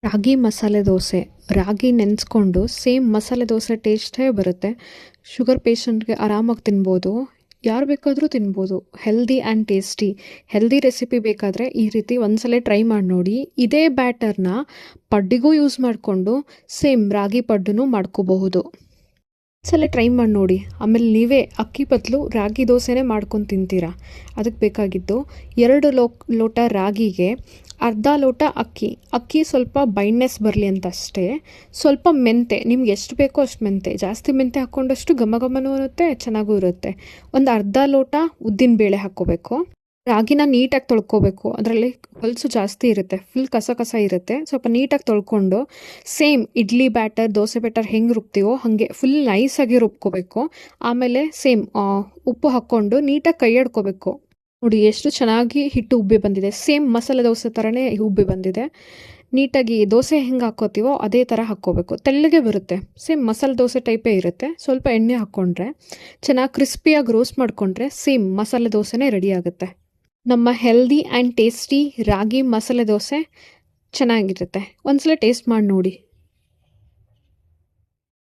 ರಾಗಿ ಮಸಾಲೆ ದೋಸೆ. ರಾಗಿ ನೆನೆಸ್ಕೊಂಡು ಸೇಮ್ ಮಸಾಲೆ ದೋಸೆ ಟೇಸ್ಟೇ ಬರುತ್ತೆ. ಶುಗರ್ ಪೇಷಂಟ್ಗೆ ಆರಾಮಾಗಿ ತಿನ್ಬೋದು. ಯಾರು ಬೇಕಾದರೂ ತಿನ್ಬೋದು. Healthy and tasty. Healthy recipe ಬೇಕಾದರೆ ಈ ರೀತಿ ಒಂದ್ಸಲ ಟ್ರೈ ಮಾಡಿ ನೋಡಿ. ಇದೇ ಬ್ಯಾಟರ್ನ ಪಡ್ಡಿಗೂ ಯೂಸ್ ಮಾಡಿಕೊಂಡು ಸೇಮ್ ರಾಗಿ ಪಡ್ಡೂ ಮಾಡ್ಕೋಬಹುದು. ಒಂದ್ಸಲ ಟ್ರೈ ಮಾಡಿ ನೋಡಿ. ಆಮೇಲೆ ನೀವೇ ಅಕ್ಕಿ ಬದಲು ರಾಗಿ ದೋಸೆನೇ ಮಾಡ್ಕೊಂಡು ತಿಂತೀರಾ. ಅದಕ್ಕೆ ಬೇಕಾಗಿದ್ದು 2 ಲೋಟ ರಾಗಿಗೆ ಅರ್ಧ ಲೋಟ ಅಕ್ಕಿ ಸ್ವಲ್ಪ ಬೈಂಡ್ನೆಸ್ ಬರಲಿ ಅಂತ ಅಷ್ಟೇ. ಸ್ವಲ್ಪ ಮೆಂತೆ, ನಿಮ್ಗೆ ಎಷ್ಟು ಬೇಕೋ ಅಷ್ಟು ಮೆಂತೆ. ಜಾಸ್ತಿ ಮೆಂತೆ ಹಾಕ್ಕೊಂಡಷ್ಟು ಘಮ ಘಮನೂ ಇರುತ್ತೆ, ಚೆನ್ನಾಗೂ ಇರುತ್ತೆ. ಒಂದು ಅರ್ಧ ಲೋಟ ಉದ್ದಿನ ಬೇಳೆ ಹಾಕ್ಕೋಬೇಕು. ರಾಗಿನ ನೀಟಾಗಿ ತೊಳ್ಕೊಬೇಕು. ಅದರಲ್ಲಿ ಹೊಲಸು ಜಾಸ್ತಿ ಇರುತ್ತೆ, ಫುಲ್ ಕಸ ಇರುತ್ತೆ. ಸ್ವಲ್ಪ ನೀಟಾಗಿ ತೊಳ್ಕೊಂಡು same idli batter, dosa batter ಹೆಂಗೆ ರುಬ್ತೀವೋ ಹಾಗೆ ಫುಲ್ ನೈಸಾಗಿ ರುಬ್ಕೋಬೇಕು. ಆಮೇಲೆ ಸೇಮ್ ಉಪ್ಪು ಹಾಕ್ಕೊಂಡು ನೀಟಾಗಿ ಕೈ ಆಡ್ಕೋಬೇಕು. ನೋಡಿ ಎಷ್ಟು ಚೆನ್ನಾಗಿ ಹಿಟ್ಟು ಉಬ್ಬಿ ಬಂದಿದೆ. ಸೇಮ್ ಮಸಾಲೆ ದೋಸೆ ಥರನೇ ಉಬ್ಬಿ ಬಂದಿದೆ. ನೀಟಾಗಿ ದೋಸೆ ಹೆಂಗೆ ಹಾಕ್ಕೋತೀವೋ ಅದೇ ಥರ ಹಾಕ್ಕೋಬೇಕು. ತೆಳ್ಳಗೆ ಬರುತ್ತೆ, ಸೇಮ್ ಮಸಾಲೆ ದೋಸೆ ಟೈಪೇ ಇರುತ್ತೆ. ಸ್ವಲ್ಪ ಎಣ್ಣೆ ಹಾಕ್ಕೊಂಡ್ರೆ ಚೆನ್ನಾಗಿ ಕ್ರಿಸ್ಪಿಯಾಗಿ ರೋಸ್ಟ್ ಮಾಡಿಕೊಂಡ್ರೆ ಸೇಮ್ ಮಸಾಲೆ ದೋಸೆನೇ ರೆಡಿ ಆಗುತ್ತೆ. ನಮ್ಮ ಹೆಲ್ದಿ ಆ್ಯಂಡ್ ಟೇಸ್ಟಿ ರಾಗಿ ಮಸಾಲೆ ದೋಸೆ ಚೆನ್ನಾಗಿರುತ್ತೆ. ಒಂದ್ಸಲ ಟೇಸ್ಟ್ ಮಾಡಿ ನೋಡಿ.